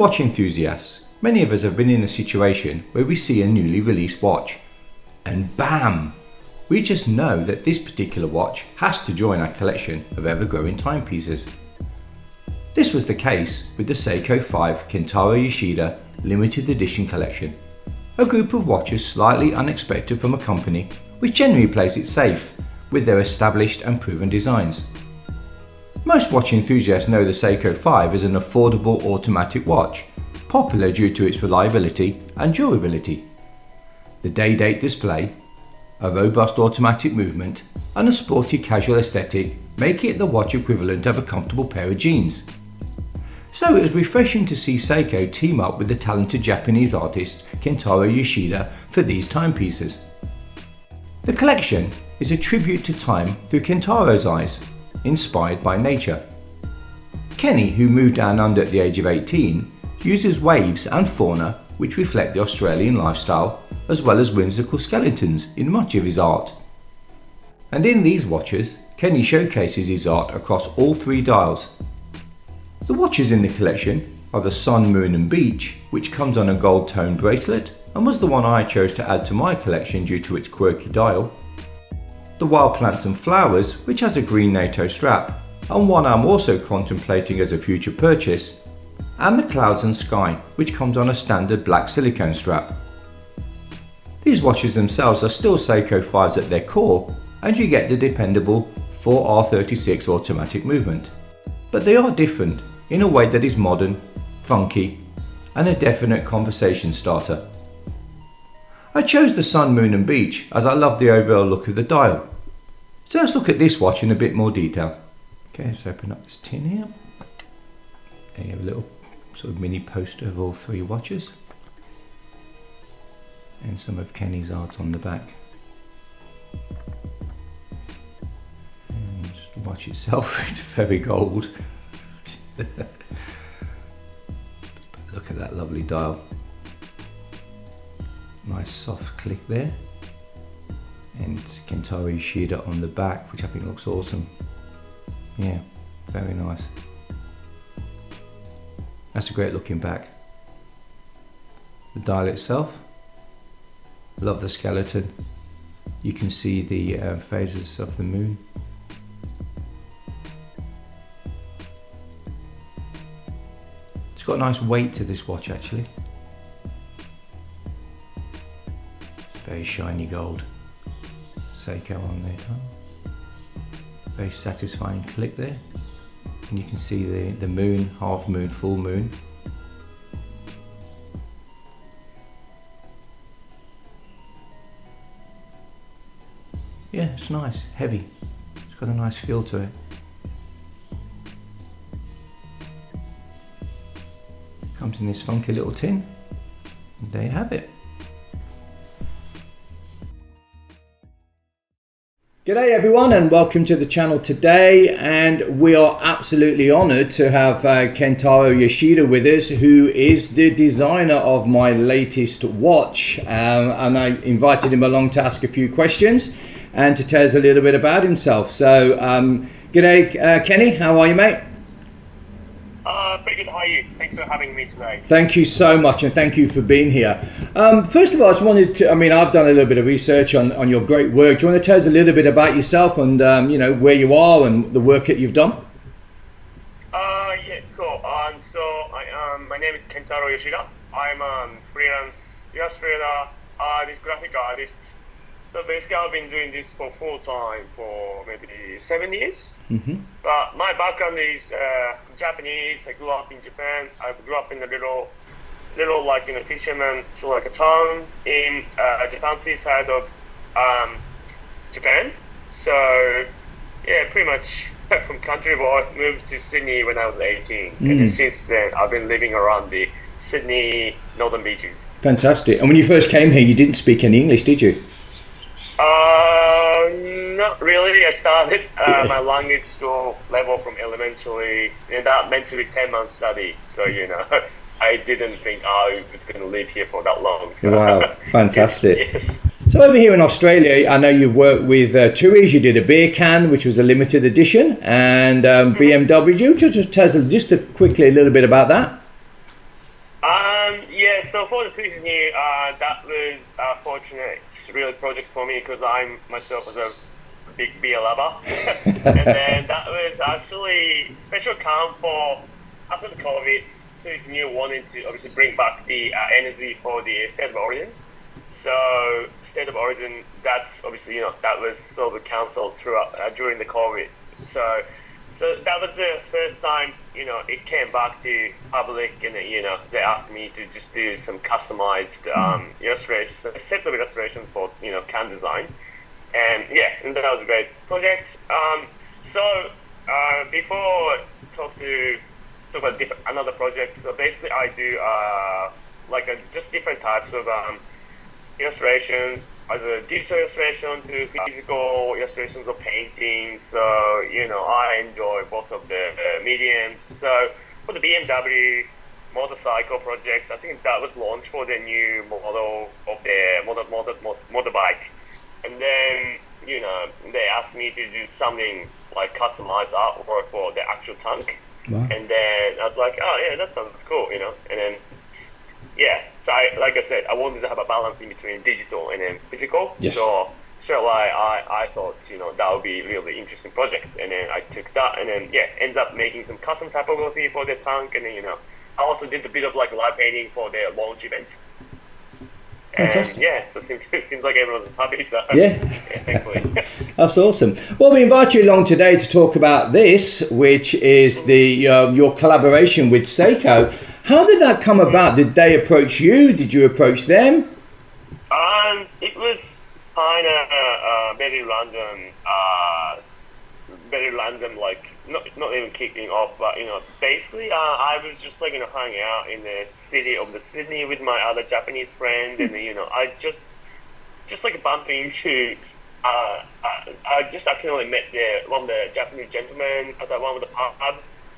watch enthusiasts, many of us have been in a situation where we see a newly released watch and BAM! We just know that this particular watch has to join our collection of ever-growing timepieces. This was the case with the Seiko 5 Kentaro Yoshida limited edition collection, a group of watches slightly unexpected from a company which generally plays it safe with their established and proven designs. Most watch enthusiasts know the Seiko 5 is an affordable automatic watch, popular due to its reliability and durability. The day-date display, a robust automatic movement, and a sporty casual aesthetic make it the watch equivalent of a comfortable pair of jeans. So it was refreshing to see Seiko team up with the talented Japanese artist Kentaro Yoshida for these timepieces. The collection is a tribute to time through Kentaro's eyes, inspired by nature. Kenny, who moved down under at the age of 18, uses waves and fauna which reflect the Australian lifestyle, as well as whimsical skeletons in much of his art. And in these watches, Kenny showcases his art across all three dials. The watches in the collection are the Sun, Moon and Beach, which comes on a gold toned bracelet and was the one I chose to add to my collection due to its quirky dial. The Wild Plants and Flowers, which has a green NATO strap, and one I'm also contemplating as a future purchase, and the Clouds and Sky, which comes on a standard black silicone strap. These watches themselves are still Seiko 5s at their core, and you get the dependable 4R36 automatic movement. But they are different in a way that is modern, funky, and a definite conversation starter. I chose the Sun, Moon and Beach as I love the overall look of the dial. So let's look at this watch in a bit more detail. Okay, let's open up this tin here. There you have a little sort of mini poster of all three watches. And some of Kenny's art on the back. And the watch itself, it's very gold. Look at that lovely dial. Nice soft click there. And Kentaro Yoshida on the back, which I think looks awesome. Yeah, very nice. That's a great looking back. The dial itself, love the skeleton. You can see the phases of the moon. It's got a nice weight to this watch actually. It's very shiny gold. Seiko on there. Very satisfying click there. And you can see the moon, half moon, full moon. Yeah, it's nice, heavy. It's got a nice feel to it. Comes in this funky little tin. And there you have it. G'day everyone and welcome to the channel today, and we are absolutely honoured to have Kentaro Yoshida with us, who is the designer of my latest watch, and I invited him along to ask a few questions and to tell us a little bit about himself. So g'day Kenny, how are you mate? Pretty good, how are you? Thanks for having me today. Thank you so much, and thank you for being here. First of all, I just wanted to, I've done a little bit of research on your great work. Do you want to tell us a little bit about yourself and where you are and the work that you've done? Yeah, cool. My name is Kentaro Yoshida. I'm a freelance illustrator, artist, graphic artist. So basically I've been doing this for full time for maybe 7 years. Mm-hmm. But my background is Japanese. I grew up in Japan. I grew up in a little fisherman, so like a town in Japan seaside of Japan. So yeah, pretty much from country boy, moved to Sydney when I was 18. And then since then I've been living around the Sydney northern beaches. Fantastic. And when you first came here, you didn't speak any English, did you? Not really. I started my language school level from elementary, and that meant to be 10 months study. So, I didn't think I was going to live here for that long. So. Wow, fantastic. Yes. So over here in Australia, I know you've worked with Tooheys. You did a beer can, which was a limited edition, and BMW. Just tell us quickly a little bit about that. Yeah, so for the Tiffany, that was a fortunate really project for me because I'm myself was a big beer lover. And then that was actually special account for after the COVID, Tiffany wanted to obviously bring back the energy for the state of origin. So state of origin, that's obviously that was sort of cancelled throughout during the COVID. So so that was the first time it came back to public, and they asked me to just do some customized illustrations, a set of illustrations for can design, and yeah, and that was a great project. So before talk about another project, so basically I do just different types of illustrations, either digital illustration to physical illustrations or paintings. So I enjoy both of the mediums. So for the BMW motorcycle project, I think that was launched for the new model of the motorbike, and then they asked me to do something like customized artwork for the actual tank. Wow. And then I was like, oh yeah, that sounds cool, and then yeah, so like I said, I wanted to have a balance in between digital and then physical. Yes. So I thought that would be a really interesting project, and then I took that, and then yeah, ended up making some custom typography for the tank, and then I also did a bit of like live painting for the launch event. Fantastic. And yeah, so it seems like everyone's happy. So Yeah. thankfully. That's awesome. Well, we invite you along today to talk about this, which is your collaboration with Seiko. How did that come about? Did they approach you? Did you approach them? It was kind of very random, like not even kicking off, but basically, I was just like hanging out in the city of the Sydney with my other Japanese friend, and I just like bumped into. I just accidentally met one of the Japanese gentlemen at that one of the pub,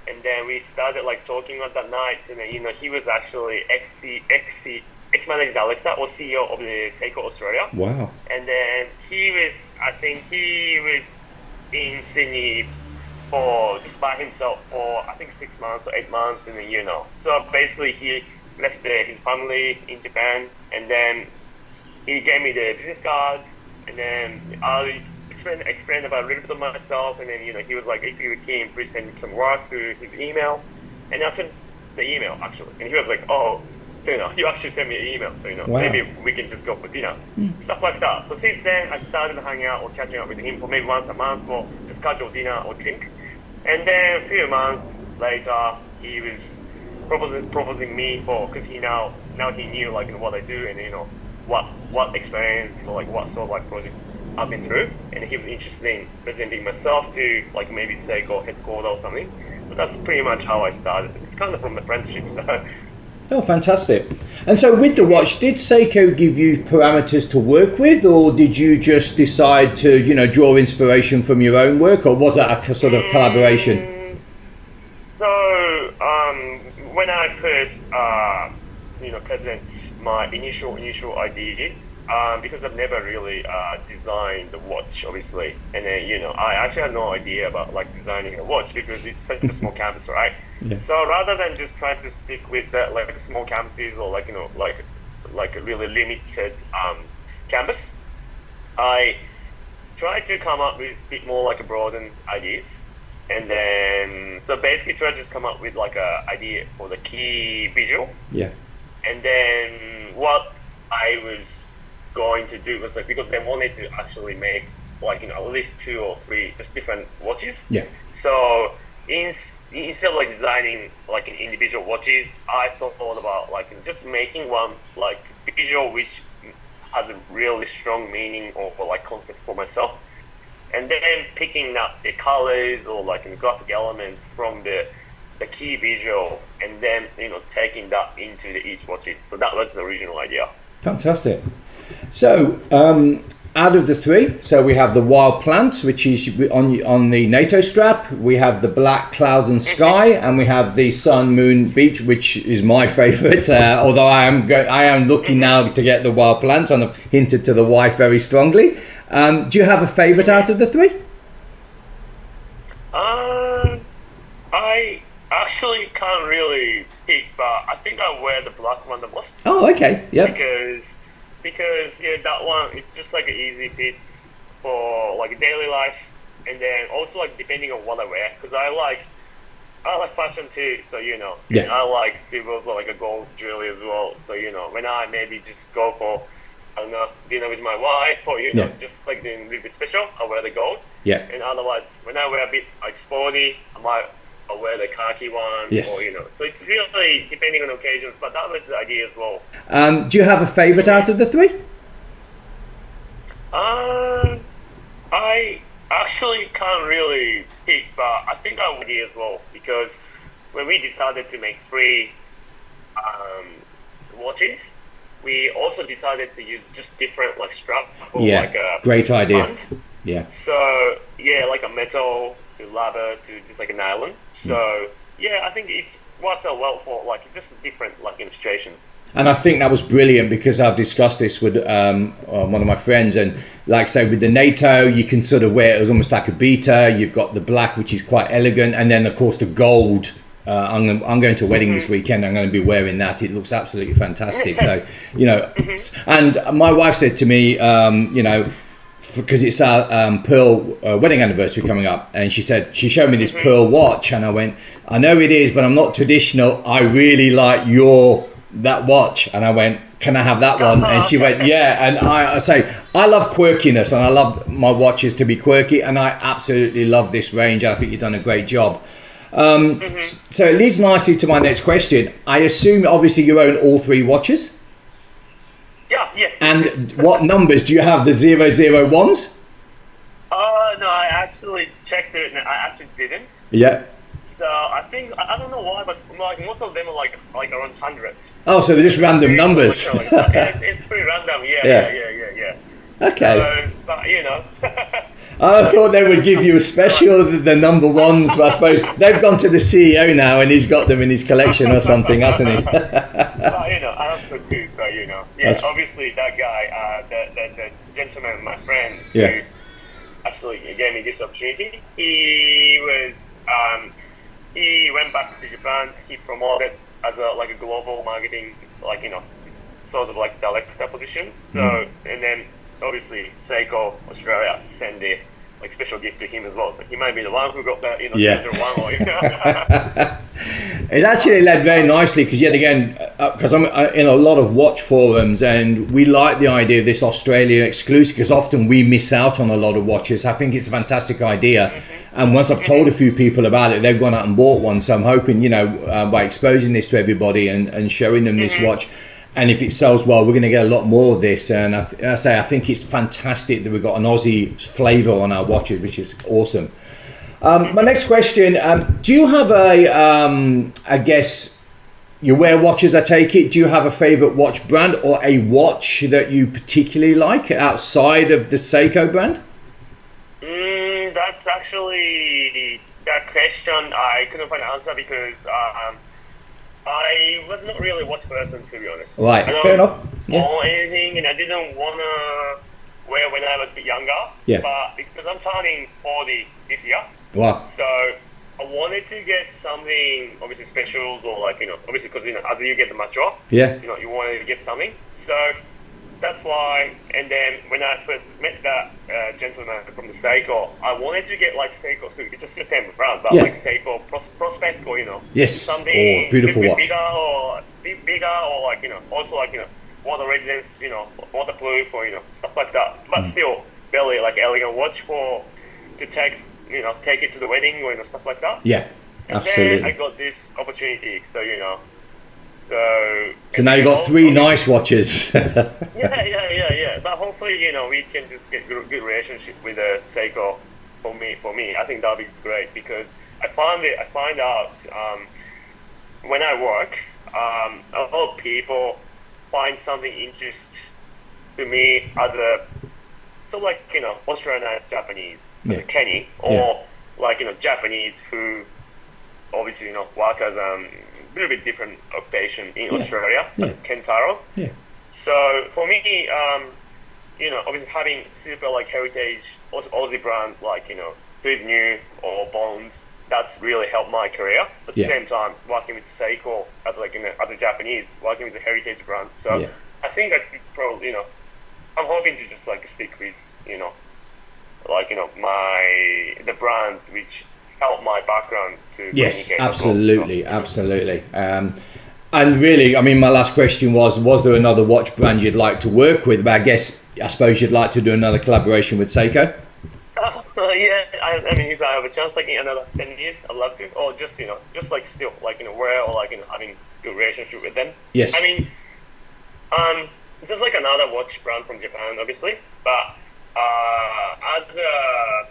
and then we started like talking on that night, and then he was actually ex-managing director or CEO of the Seiko Australia. Wow. And then I think he was in Sydney for just by himself for I think 6 months or 8 months, and then so basically he left his family in Japan, and then he gave me the business card, and then I explained about a little bit of myself, and then he was like, if you can please send me some work to his email, and I sent the email actually, and he was like, oh, so you actually sent me an email, so Wow. maybe we can just go for dinner, stuff like that. So since then I started hanging out or catching up with him for maybe once a month for just casual dinner or drink, and then a few months later he was proposing me for, because now he knew like what I do, and what experience or like what sort of like project I've been through, and he was interested in presenting myself to like maybe Seiko headquarters or something. So that's pretty much how I started. It's kind of from the friendship. So. Oh, fantastic. And so with the watch, did Seiko give you parameters to work with, or did you just decide to, draw inspiration from your own work, or was that a sort of collaboration? So, when I first, present my initial ideas, because I've never really designed the watch, obviously, and then I actually had no idea about like designing a watch because it's such a small canvas, right? Yeah. So rather than just trying to stick with that like small canvases or like a really limited canvas, I tried to come up with a bit more like a broadened ideas. And then, so basically try to just come up with like a idea for the key visual. Yeah. And then what I was going to do was like, because they wanted to actually make like, at least 2 or 3 just different watches. Yeah. So instead of like designing like an individual watches, I thought about like just making one like visual which has a really strong meaning or like concept for myself. And then picking up the colors or like the graphic elements from the key visual, and then taking that into the each watches. So that was the original idea. Fantastic. So out of the 3, so we have the wild plants, which is on the NATO strap. We have the black clouds and sky, and we have the sun, moon, beach, which is my favourite. Although I am looking now to get the wild plants, and I've hinted to the wife very strongly. Do you have a favourite out of the 3? Actually, can't really pick, but I think I wear the black one the most Oh, okay. Yep. because yeah, that one it's just like an easy fit for like daily life, and then also like depending on what I wear, because I like fashion too, so and Yeah. I like silvers or like a gold jewelry as well. So when I maybe just go for I don't know dinner with my wife or Yeah. just like doing a little bit special, I wear the gold. Yeah. And otherwise, when I wear a bit like sporty, I wear the khaki one or Yes. So it's really depending on occasions, but that was the idea as well. Do you have a favorite out of the three? Um, I actually can't really pick, but I think I would as well because when we decided to make three um, watches, we also decided to use just different like strap or Yeah. like a Great idea. band. Yeah. So yeah, like a metal to leather to just like a nylon. So yeah, I think it's worked out well for like just different like illustrations. And I think that was brilliant because I've discussed this with one of my friends, and like I say, with the NATO, you can sort of wear it as almost like a beta. You've got the black, which is quite elegant, and then of course the gold. I'm going to a wedding this weekend. I'm going to be wearing that. It looks absolutely fantastic. So, and my wife said to me, because it's our pearl wedding anniversary coming up, and she showed me this pearl watch, and I went, I know it is, but I'm not traditional. I really like that watch. And I went, can I have that one? And she went, yeah. And I say I love quirkiness, and I love my watches to be quirky, and I absolutely love this range. I think you've done a great job. So it leads nicely to my next question. I assume obviously you own all three watches. Yeah, yes. And yes. what numbers do you have? The 001s? No, I actually checked it and I actually didn't. Yeah. So I think I don't know why, but like most of them are like around 100. Oh, so they're just random numbers. It's pretty random. Yeah. Okay. So, but I thought they would give you a special, the number ones, but I suppose they've gone to the CEO now and he's got them in his collection or something, hasn't he? But I also too. So obviously that guy, the gentleman, my friend, who actually gave me this opportunity. He went back to Japan. He promoted as a global marketing, sort of like director positions. So and then obviously Seiko Australia sent a special gift to him as well. So he might be the one who got that, one or It actually led very nicely because yet again, because I'm in a lot of watch forums, and we like the idea of this Australia exclusive because often we miss out on a lot of watches. I think it's a fantastic idea. And once I've told a few people about it, they've gone out and bought one. So I'm hoping, by exposing this to everybody and showing them this watch, and if it sells well, we're going to get a lot more of this. And I think it's fantastic that we've got an Aussie flavour on our watches, which is awesome. My next question, do you have I guess you wear watches, I take it. Do you have a favourite watch brand or a watch that you particularly like outside of the Seiko brand? That's actually that question I couldn't find an answer because I was not really a watch person, to be honest. Right, fair enough. Or anything, and I didn't wanna wear when I was a bit younger. Yeah. But because I'm turning 40 this year, Wow. so I wanted to get something obviously specials or obviously because as you get the mature, Yeah. you wanted to get something. So that's why. And then when I first met that gentleman from the Seiko, I wanted to get like Seiko. So it's the same brand, but like Seiko Prospect or Yes. something Beautiful watch. bigger or also water resistant, waterproof or stuff like that. But still very like elegant watch to take it to the wedding or stuff like that. Yeah, and absolutely. then I got this opportunity, so So now you've got three nice watches. Yeah. But hopefully, we can just get good relationship with Seiko. For me, I think that'll be great because I find out when I work, a lot of people find something interest to me as Australianized Japanese as a Kenny or Japanese who obviously work as a little bit different occupation in Australia as a Kentaro. Yeah. So for me, obviously having super heritage Aussie brand Tooth New or Bones, that's really helped my career. At the Yeah. same time, working with Seiko as like as a Japanese, working with a heritage brand. So Yeah. I think I could probably, I'm hoping to just like stick with, the brands which help my background to Yes, communicate as well. absolutely, So, absolutely. And really, I mean, my last question was there another watch brand you'd like to work with? But I suppose you'd like to do another collaboration with Seiko? yeah, I mean, if I have a chance, like in another 10 years, I'd love to. Or just, just like still, like, wear or like, having good relationship with them. Yes. I mean, just like another watch brand from Japan, obviously. But as a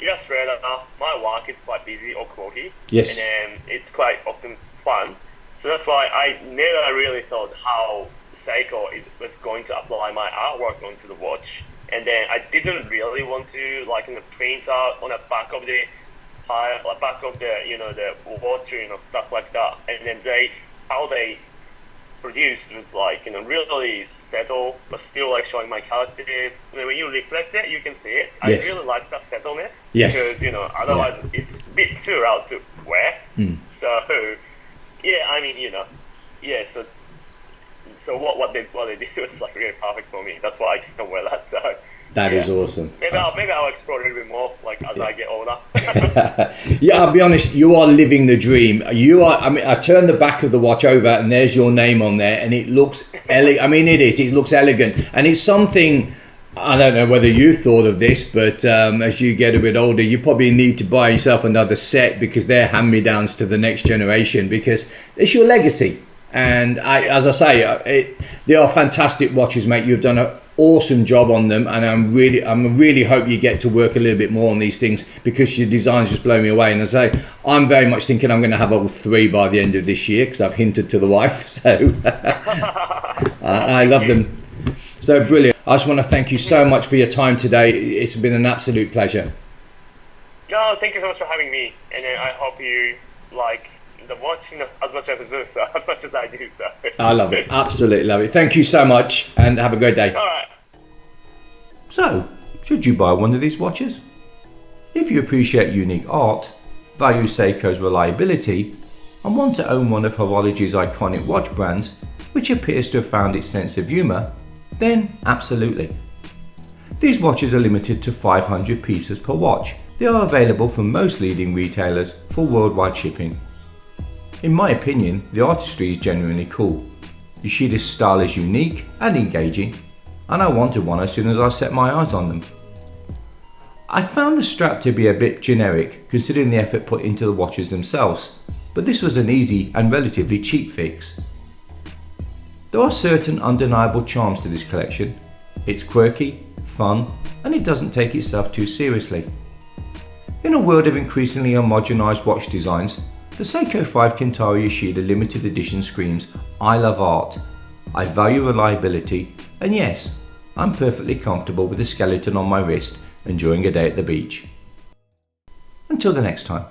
illustrator, my work is quite busy or quirky. Yes. And it's quite often fun. So that's why I never really thought how Seiko was going to apply my artwork onto the watch. And then I didn't really want to print out on the back of the tire, or back of the the watch, stuff like that. And then how they produced was really subtle, but still like showing my characters. When you reflect it, you can see it. Yes. I really like that subtleness. Yes. Because otherwise it's a bit too loud to wear. So yeah, I mean yeah. So what they did was like really perfect for me. That's why I can wear that. So That is awesome. maybe I'll explore it a bit more as I get older. Yeah, I'll be honest, you are living the dream. You are, I mean, I turn the back of the watch over and there's your name on there and it looks elegant. I mean, it looks elegant. And it's something, I don't know whether you thought of this, but as you get a bit older, you probably need to buy yourself another set because they're hand-me-downs to the next generation because it's your legacy. And as I say, they are fantastic watches, mate. You've done an awesome job on them, and I really hope you get to work a little bit more on these things because your designs just blow me away. And as I say, I'm very much thinking I'm going to have all three by the end of this year because I've hinted to the wife. So I love them. So brilliant. I just want to thank you so much for your time today. It's been an absolute pleasure. No, thank you so much for having me, and I hope you like the watch as much as I do. So I love it. Absolutely love it. Thank you so much and have a great day. all right. So, should you buy one of these watches? If you appreciate unique art, value Seiko's reliability, and want to own one of Horology's iconic watch brands, which appears to have found its sense of humour, then absolutely. These watches are limited to 500 pieces per watch. They are available from most leading retailers for worldwide shipping. In my opinion, the artistry is genuinely cool. Yoshida's style is unique and engaging, and I wanted one as soon as I set my eyes on them. I found the strap to be a bit generic considering the effort put into the watches themselves, but this was an easy and relatively cheap fix. There are certain undeniable charms to this collection. It's quirky, fun, and it doesn't take itself too seriously. In a world of increasingly homogenized watch designs, the Seiko 5 Kentaro Yoshida limited edition screams, "I love art, I value reliability, and yes, I'm perfectly comfortable with a skeleton on my wrist enjoying a day at the beach." Until the next time.